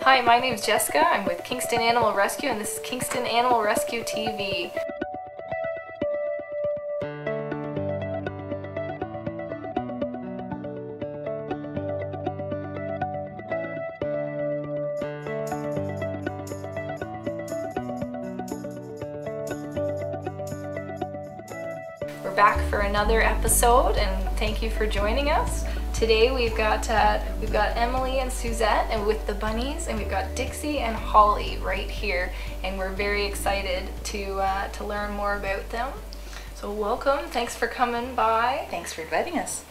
Hi, my name is Jessica. I'm with Kingston Animal Rescue, and this is Kingston Animal Rescue TV. We're back for another episode, and thank you for joining us. Today we've got Emily and Suzette, and with the bunnies, and we've got Dixie and Holly right here, and we're very excited to learn more about them. So welcome. Thanks for coming by. Thanks for inviting us.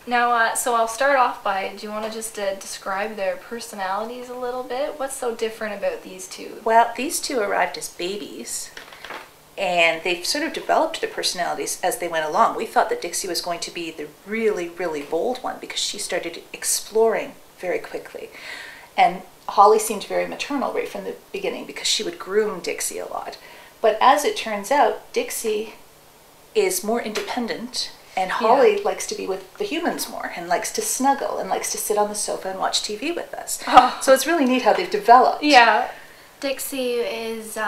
Now, so I'll start off by, do you want to just describe their personalities a little bit? What's so different about these two? Well, these two arrived as babies, and they've sort of developed their personalities as they went along. We thought that Dixie was going to be the really, really bold one because she started exploring very quickly. And Holly seemed very maternal right from the beginning because she would groom Dixie a lot. But as it turns out, Dixie is more independent, and Holly likes to be with the humans more and likes to snuggle and likes to sit on the sofa and watch TV with us. Oh. So it's really neat how they've developed. Yeah. Dixie is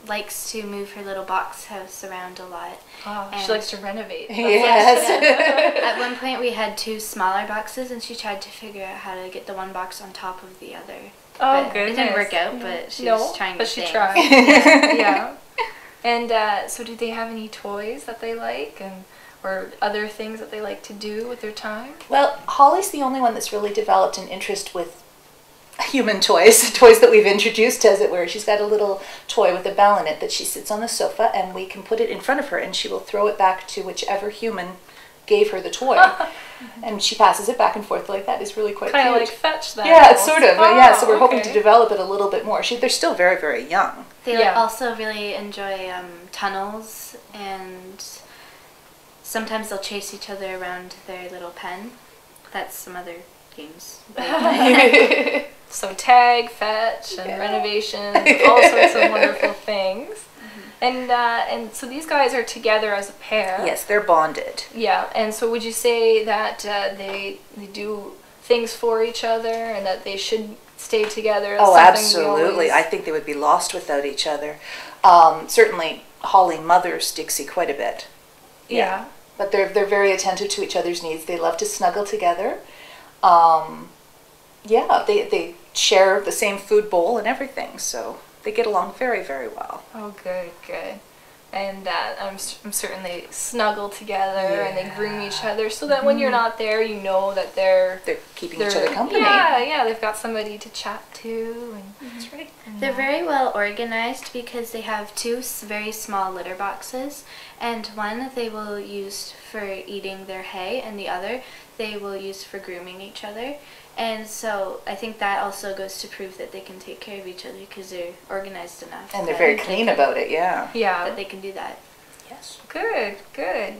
likes to move her little box house around a lot. Oh, she likes to renovate. Yes. At one point we had two smaller boxes, and she tried to figure out how to get the one box on top of the other. Oh, but goodness. It didn't work out, but she was trying to she tried. Yeah. And so do they have any toys that they like, or other things that they like to do with their time? Well, Holly's the only one that's really developed an interest with human toys, toys that we've introduced, as it were. She's got a little toy with a bell in it that she sits on the sofa, and we can put it in front of her, and she will throw it back to whichever human gave her the toy. And she passes it back and forth like that. It's really quite cute. Kind of like Fetch that. Yeah, it's sort of. Yeah, so we're hoping okay. to develop it a little bit more. They're still very, very young. They also really enjoy tunnels, and sometimes they'll chase each other around their little pen. That's some other games. So tag, fetch, and renovations, all sorts of wonderful things. And so these guys are together as a pair. Yes, they're bonded. Yeah, and so would you say that they do things for each other, and that they should stay together? Oh, absolutely. I think they would be lost without each other. Certainly, Holly mothers Dixie quite a bit. Yeah. But they're very attentive to each other's needs. They love to snuggle together. They share the same food bowl and everything, so they get along very, very well. Oh, good, good. And I'm certain they snuggle together and they groom each other, so that when you're not there, you know that they're keeping each other company. Yeah, they've got somebody to chat to. And that's right. They're very well organized because they have two very small litter boxes, and one they will use for eating their hay, and the other they will use for grooming each other. And so I think that also goes to prove that they can take care of each other because they're organized enough. And they're very clean about it, Yeah. That they can do that. Yes. Good, good.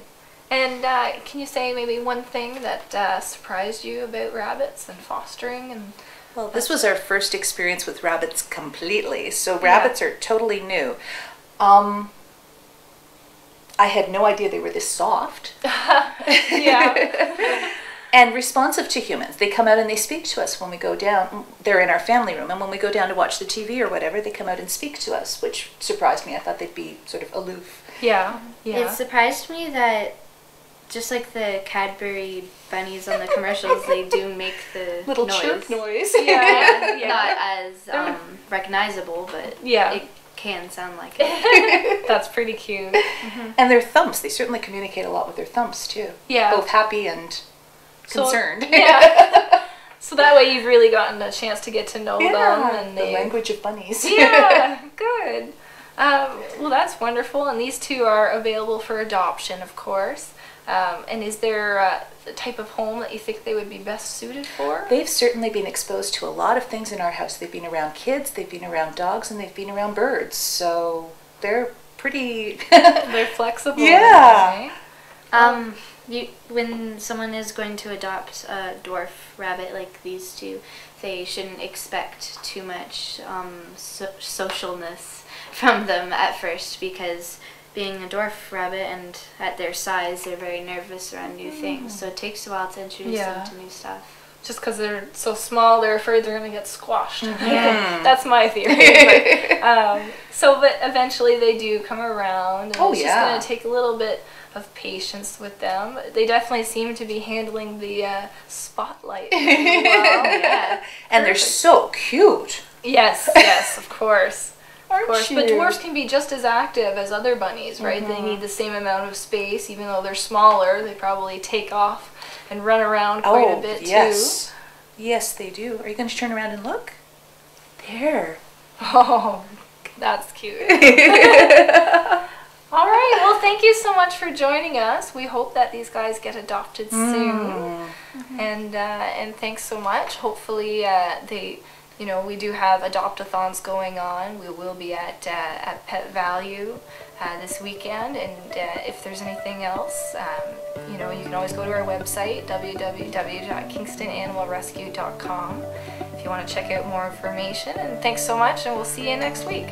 And can you say maybe one thing that surprised you about rabbits and fostering? And well, this was our first experience with rabbits completely. So rabbits are totally new. I had no idea they were this soft. Yeah. And responsive to humans. They come out and they speak to us when we go down. They're in our family room, and when we go down to watch the TV or whatever, they come out and speak to us, which surprised me. I thought they'd be sort of aloof. Yeah. It surprised me that just like the Cadbury bunnies on the commercials, they do make the little noise. chirp noise. Not as recognizable, but it can sound like it. That's pretty cute. And their thumps. They certainly communicate a lot with their thumps, too. Yeah. Both happy and concerned. So that way you've really gotten a chance to get to know them. And the language of bunnies. Yeah, good. Well, that's wonderful. And these two are available for adoption, of course. And is there a type of home that you think they would be best suited for? They've certainly been exposed to a lot of things in our house. They've been around kids, they've been around dogs, and they've been around birds. So they're pretty... They're flexible. Yeah. When someone is going to adopt a dwarf rabbit like these two, they shouldn't expect too much socialness from them at first, because being a dwarf rabbit and at their size, they're very nervous around new things. So it takes a while to introduce them to new stuff. just because they're so small, they're afraid they're going to get squashed. That's my theory. But eventually they do come around, and it's just going to take a little bit of patience with them. They definitely seem to be handling the spotlight really well. Yeah. And they're so cute. Yes, of course. Of course, but dwarfs can be just as active as other bunnies, right? They need the same amount of space, even though they're smaller. They probably take off and run around quite a bit too. Yes, they do. Are you going to turn around and look? There. Oh, that's cute. All right. Well, thank you so much for joining us. We hope that these guys get adopted soon, and thanks so much. Hopefully, we do have adopt-a-thons going on. We will be at Pet Value this weekend, and if there's anything else, you can always go to our website, www.kingstonanimalrescue.com, if you want to check out more information. And thanks so much, and we'll see you next week.